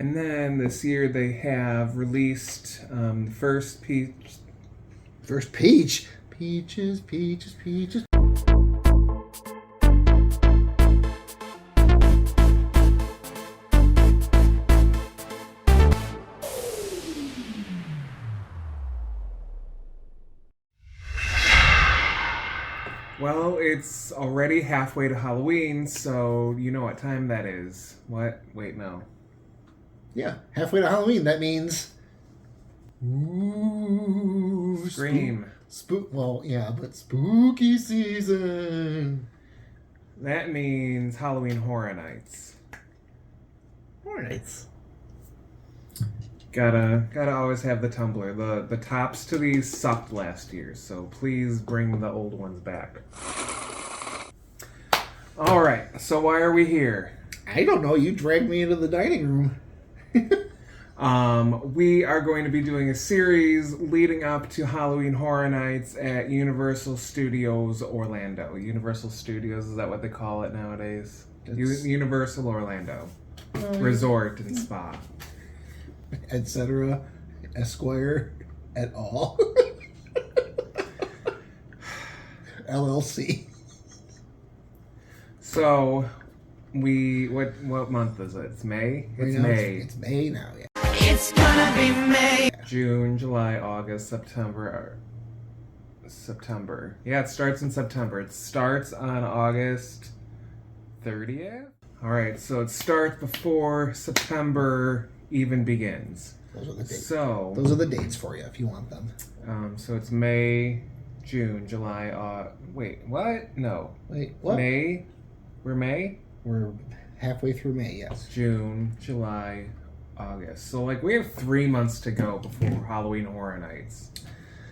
And then this year they have released the first peach. First peach. Peaches, peaches, peaches. Well, it's already halfway to Halloween, so you know what time that is. What? Wait, no. Yeah, halfway to Halloween. That means... Ooh, Scream. Well, yeah, but spooky season. That means Halloween Horror Nights. Horror Nights. Gotta always have the tumbler. The tops to these sucked last year, so please bring the old ones back. All right, so why are we here? I don't know. You dragged me into the dining room. We are going to be doing a series leading up to Halloween Horror Nights at Universal Studios Orlando. Universal Studios, is that what they call it nowadays? Universal Orlando. Resort and Spa. Etc. Esquire. Et al. LLC. So, what month is it? It's May? It's May. It's May now, yeah. It's gonna be May. June, July, August, September. Yeah, it starts in September. It starts on August 30th. All right, so it starts before September even begins. Those are the dates. So those are the dates for you if you want them. So it's May, June, July. Wait, what? No. Wait, what? May. We're May. We're halfway through May. Yes. June, July, August. So we have 3 months to go before Halloween Horror Nights.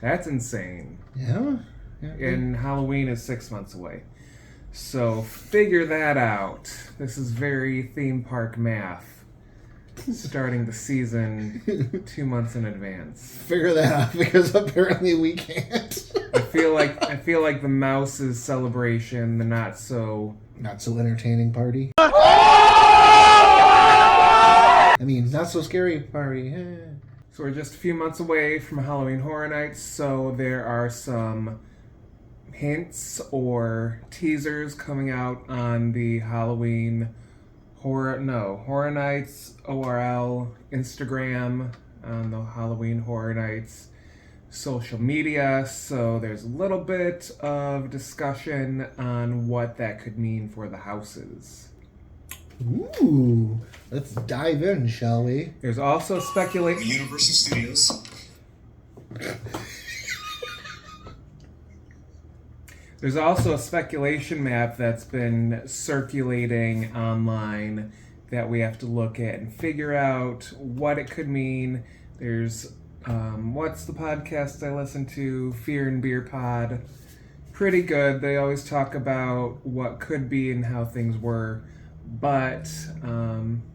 That's insane. Yeah. And Halloween is 6 months away. So figure that out. This is very theme park math. Starting the season 2 months in advance. Figure that out because apparently we can't. I feel like the Mouse's celebration, the not so entertaining party. Not so scary party. So we're just a few months away from Halloween Horror Nights, so there are some hints or teasers coming out on the Halloween Horror Nights ORL Instagram, on the Halloween Horror Nights social media. So there's a little bit of discussion on what that could mean for the houses. Ooh, let's dive in, shall we? There's also speculation. Universal Studios. There's also a speculation map that's been circulating online that we have to look at and figure out what it could mean. There's, what's the podcast I listen to? Fear and Beer Pod. Pretty good. They always talk about what could be and how things were. But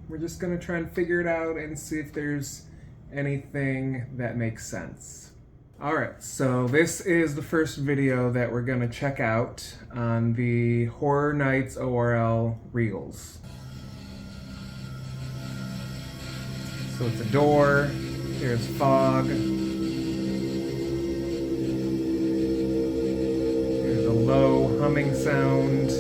we're just going to try and figure it out and see if there's anything that makes sense. Alright, so this is the first video that we're going to check out on the Horror Nights ORL Reels. So it's a door, there's fog, there's a low humming sound.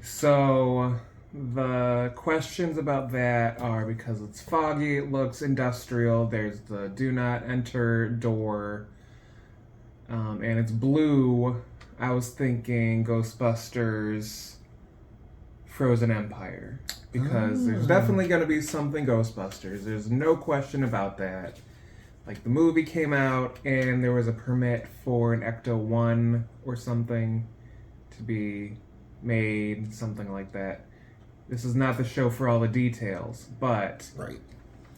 So the questions about that are because it's foggy, it looks industrial, there's the do not enter door, and it's blue. I was thinking Ghostbusters Frozen Empire, because there's definitely going to be something Ghostbusters. There's no question about that. The movie came out and there was a permit for an Ecto-1 or something to be made, something like that. This is not the show for all the details, but... Right.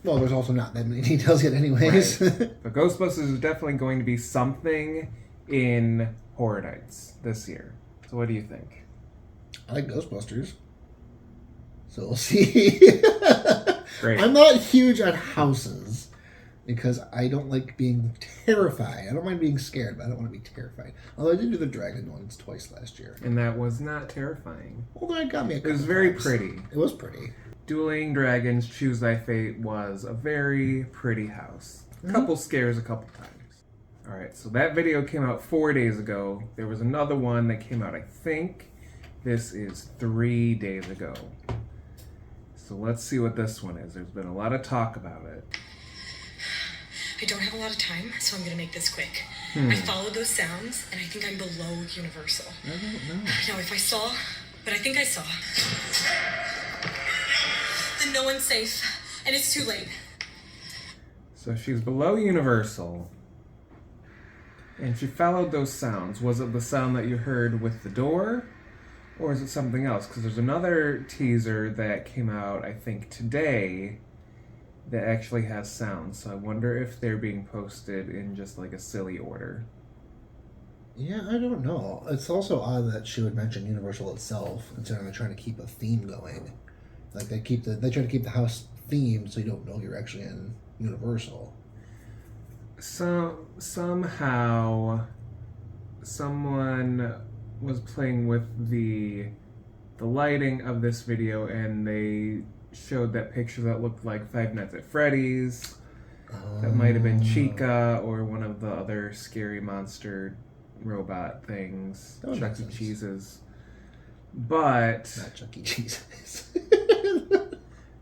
Well, there's also not that many details yet anyways. Right. But Ghostbusters is definitely going to be something in Horror Nights this year. So what do you think? I like Ghostbusters. So we'll see. Great. I'm not huge on houses. because I don't like being terrified. I don't mind being scared, but I don't want to be terrified. Although I did do the dragon ones twice last year. And that was not terrifying. Well, that got me a couple It was very times. pretty. It was pretty. Dueling Dragons Choose Thy Fate was a very pretty house. A couple scares a couple times. Alright, so that video came out 4 days ago. There was another one that came out, I think this is 3 days ago. So let's see what this one is. There's been a lot of talk about it. I don't have a lot of time, so I'm going to make this quick. I followed those sounds, and I think I'm below Universal. I don't know. Now, if I saw, but I think I saw, then no one's safe, and it's too late. So she's below Universal. And she followed those sounds. Was it the sound that you heard with the door? Or is it something else? Because there's another teaser that came out, I think, today that actually has sounds. So I wonder if they're being posted in just like a silly order. Yeah, I don't know. It's also odd that she would mention Universal itself instead of trying to keep a theme going. Like they try to keep the house themed so you don't know you're actually in Universal. So somehow someone was playing with the lighting of this video and they showed that picture that looked like Five Nights at Freddy's. That might have been Chica or one of the other scary monster robot things. That would Chuck make E. sense. Cheese's. But Not Chuck E. Cheese's.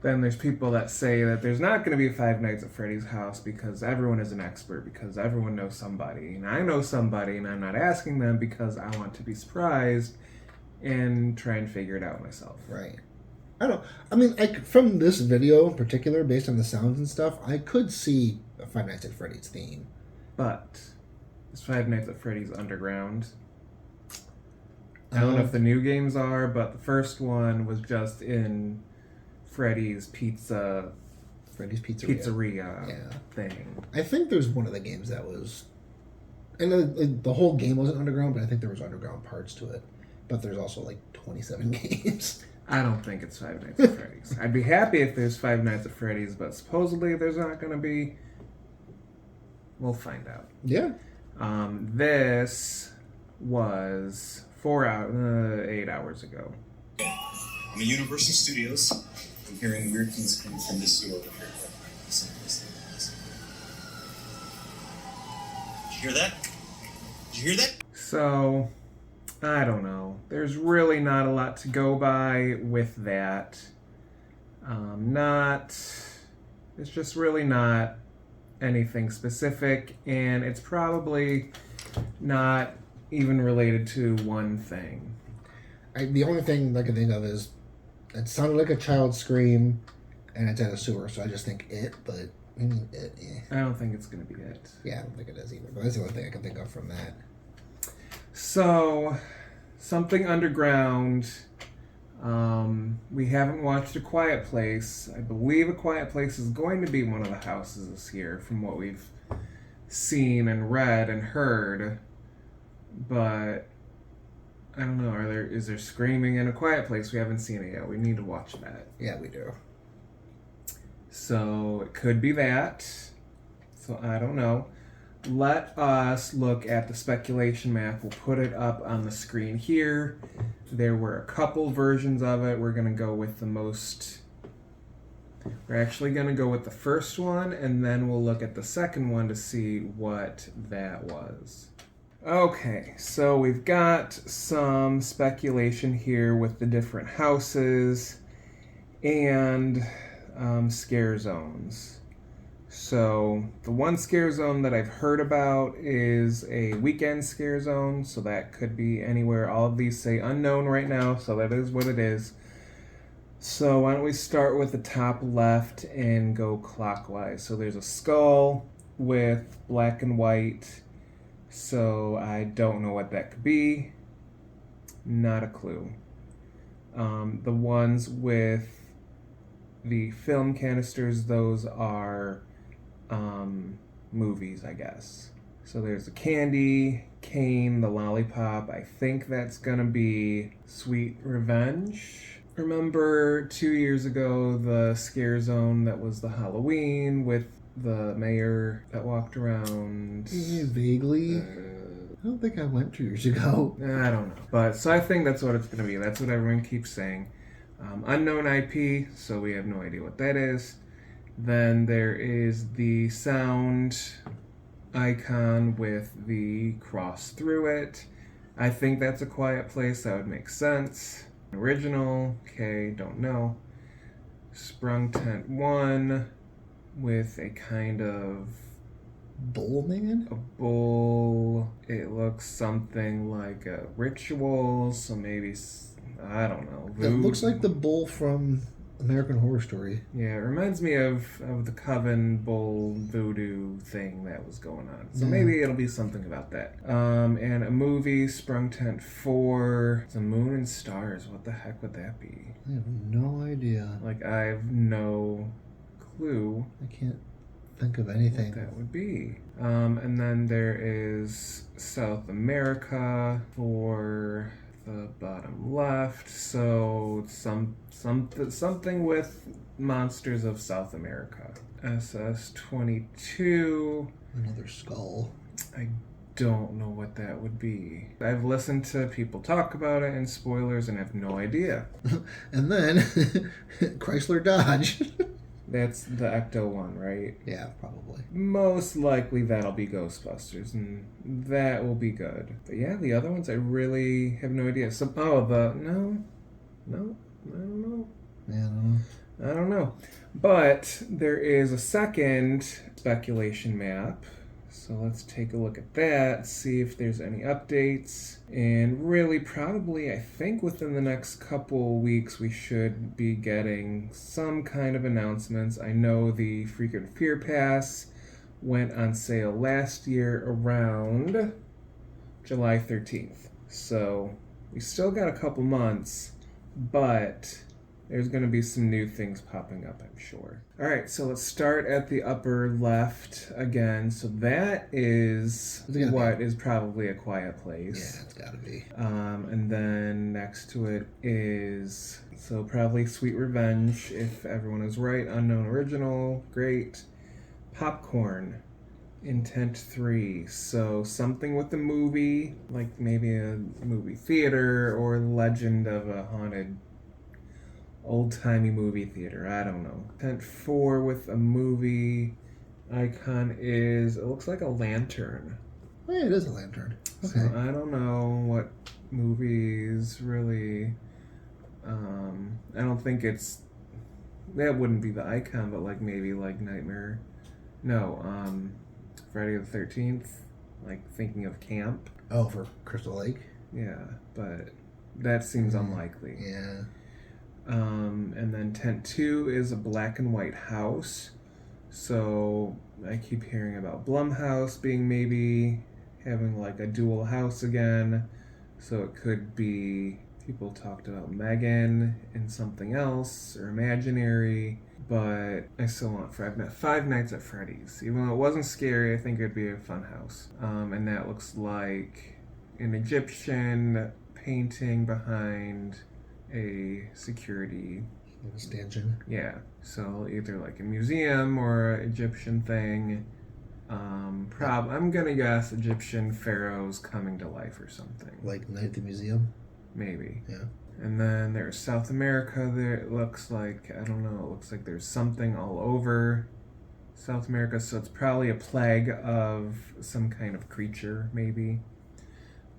then there's people that say that there's not going to be a Five Nights at Freddy's house because everyone is an expert, because everyone knows somebody. And I know somebody, and I'm not asking them because I want to be surprised and try and figure it out myself. Right. I don't. I mean, from this video in particular, based on the sounds and stuff, I could see a Five Nights at Freddy's theme. But is Five Nights at Freddy's underground? I don't know if the new games are, but the first one was just in Freddy's Pizzeria Yeah. thing. I think there's one of the games that was, and the whole game wasn't underground, but I think there was underground parts to it. But there's also like 27 games. I don't think it's Five Nights at Freddy's. I'd be happy if there's Five Nights at Freddy's, but supposedly there's not going to be. We'll find out. Yeah. This was 8 hours ago. I'm at Universal Studios. I'm hearing weird things coming from this sewer over here. Did you hear that? Did you hear that? So, I don't know. There's really not a lot to go by with that. It's just really not anything specific, and it's probably not even related to one thing. The only thing I can think of is it sounded like a child scream, and it's at a sewer, so I just think it, but I mean, it, I don't think it's going to be it. yeah, I don't think it is either, but that's the only thing I can think of from that. So, something underground. We haven't watched A Quiet Place. I believe A Quiet Place is going to be one of the houses this year, from what we've seen and read and heard. But I don't know. Is there screaming in A Quiet Place? We haven't seen it yet. We need to watch that. Yeah, we do. So it could be that. So I don't know. Let us look at the speculation map. We'll put it up on the screen here. There were a couple versions of it. We're going to go with the most... We're actually going to go with the first one, and then we'll look at the second one to see what that was. Okay, so we've got some speculation here with the different houses and scare zones. So the one scare zone that I've heard about is a weekend scare zone, so that could be anywhere. All of these say unknown right now, so that is what it is. So why don't we start with the top left and go clockwise. So there's a skull with black and white, so I don't know what that could be. Not a clue. The ones with the film canisters, those are movies, I guess. So there's the candy, cane, the lollipop. I think that's gonna be Sweet Revenge. Remember 2 years ago the scare zone that was the Halloween with the mayor that walked around. Vaguely. I don't think I went 2 years ago. I don't know. But so I think that's what it's going to be. That's what everyone keeps saying. Unknown IP, so we have no idea what that is. Then there is the sound icon with the cross through it. I think that's A Quiet Place. That would make sense. Original, okay, don't know. Sprung Tent 1 with a kind of Bull man? a bull. It looks something like a ritual, so maybe, I don't know. It looks like the bull from American Horror Story. Yeah, it reminds me of the Coven Bull voodoo thing that was going on. So maybe it'll be something about that. And a movie, Sprung Tent 4, The Moon and Stars. What the heck would that be? I have no idea. Like, I have no clue I can't think of anything. what that would be. And then there is South America for the bottom left. So something with monsters of South America. SS22. Another skull. I don't know what that would be. I've listened to people talk about it and spoilers and have no idea. And then Chrysler Dodge. That's the Ecto one, right? Yeah, probably. Most likely that'll be Ghostbusters, and that will be good. But yeah, the other ones I really have no idea. I don't know. Yeah, I don't know. But there is a second speculation map. So let's take a look at that, see if there's any updates. And really, probably, I think within the next couple weeks, we should be getting some kind of announcements. I know the Frequent Fear Pass went on sale last year around July 13th. So we still got a couple months, but there's going to be some new things popping up, I'm sure. All right, so let's start at the upper left again. So that is what is probably A Quiet Place. Yeah, it's got to be. And then next to it is, so probably Sweet Revenge, if everyone is right. Unknown Original, great. Popcorn, Intent 3. So something with the movie, like maybe a movie theater or Legend of a Haunted old-timey movie theater. I don't know. Tent 4 with a movie icon is, it looks like a lantern. Oh, yeah, it is a lantern. Okay. So I don't know what movies really, I don't think it's, that wouldn't be the icon, but like maybe like Nightmare, Friday the 13th, like thinking of camp. Oh, for Crystal Lake? Yeah, but that seems unlikely. Yeah. And then tent 2 is a black and white house. So I keep hearing about Blumhouse being maybe having like a dual house again. So it could be, people talked about Megan and something else or Imaginary. But I still want Five Nights at Freddy's. Even though it wasn't scary, I think it'd be a fun house. And that looks like an Egyptian painting behind a security stanchion. Yeah, so either like a museum or an Egyptian thing. I'm gonna guess Egyptian pharaohs coming to life or something. Like Night at the Museum? Maybe. Yeah. And then there's South America. There it looks like, I don't know, it looks like there's something all over South America, so it's probably a plague of some kind of creature, maybe.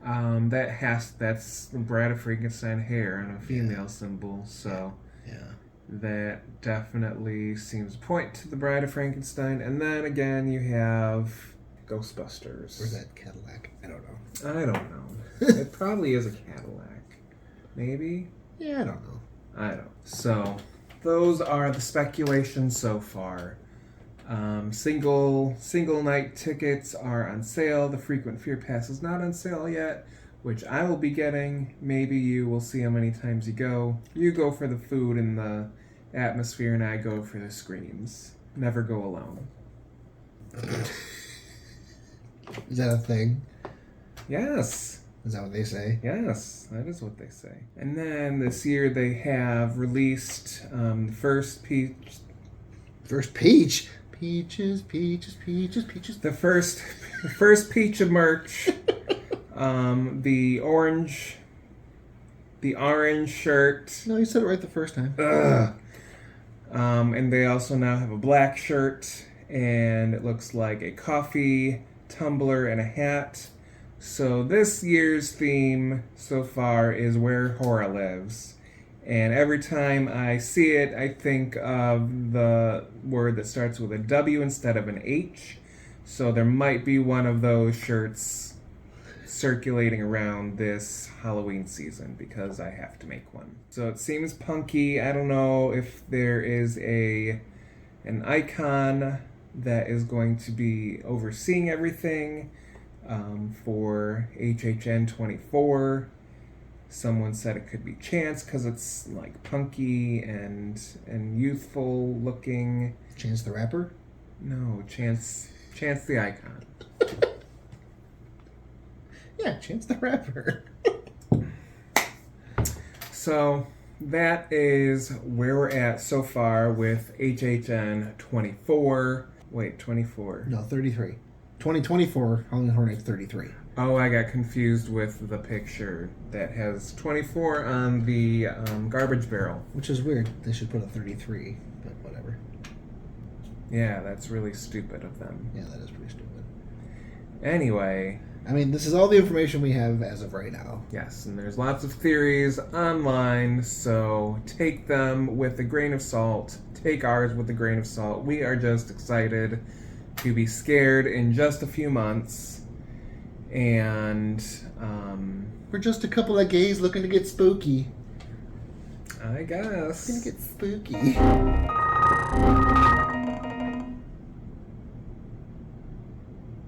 That's the Bride of Frankenstein hair and a female symbol, so yeah, that definitely seems to point to the Bride of Frankenstein. And then again, you have Ghostbusters. Or is that Cadillac? I don't know. I don't know. It probably is a Cadillac. Maybe? Yeah, I don't know. I don't. So, those are the speculations so far. Single night tickets are on sale. The Frequent Fear Pass is not on sale yet, which I will be getting. Maybe you will see how many times you go. You go for the food and the atmosphere, and I go for the screams. Never go alone. Is that a thing? Yes. Is that what they say? Yes, that is what they say. And then this year they have released the first Peach. First Peach? Peaches, peaches, peaches, peaches. The first peach of merch. The orange shirt. No, you said it right the first time. Ugh. And they also now have a black shirt, and it looks like a coffee tumbler and a hat. So this year's theme so far is Where Horror Lives. And every time I see it, I think of the word that starts with a W instead of an H. So there might be one of those shirts circulating around this Halloween season because I have to make one. So it seems punky. I don't know if there is an icon that is going to be overseeing everything for HHN 24. Someone said it could be Chance because it's like punky and youthful looking. Chance the Rapper? No, Chance the icon. Yeah, Chance the Rapper. So that is where we're at so far with HHN 24. Wait, 24. No, 33. 2024, Halloween Horror Nights 33. Oh, I got confused with the picture that has 24 on the garbage barrel. Which is weird. They should put a 33, but whatever. Yeah, that's really stupid of them. Yeah, that is pretty stupid. Anyway. I mean, this is all the information we have as of right now. Yes, and there's lots of theories online, so take them with a grain of salt. Take ours with a grain of salt. We are just excited to be scared in just a few months. And we're just a couple of gays looking to get spooky. I guess. Gonna get spooky.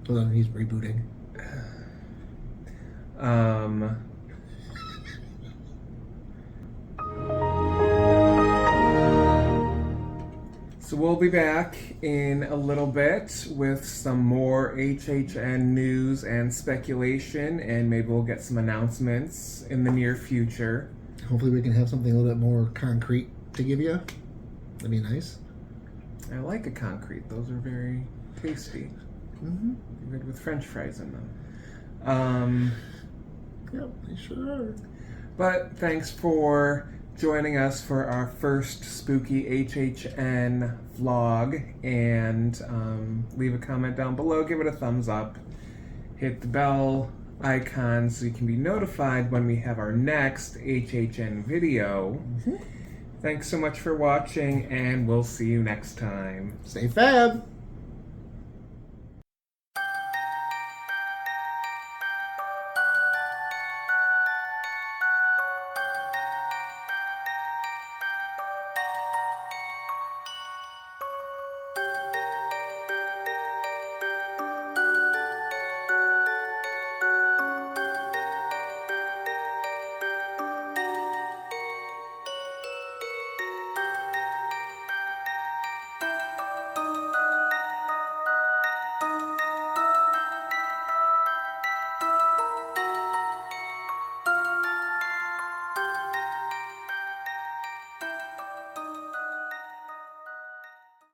Hold on, he's rebooting. So we'll be back in a little bit with some more HHN news and speculation, and maybe we'll get some announcements in the near future. Hopefully we can have something a little bit more concrete to give you. That'd be nice. I like a concrete. Those are very tasty. Mm-hmm. Good with French fries in them. Yep, they sure are. But thanks for joining us for our first spooky HHN vlog, and leave a comment down below, give it a thumbs up, hit the bell icon so you can be notified when we have our next HHN video. Mm-hmm. Thanks so much for watching, and we'll see you next time. Stay fab!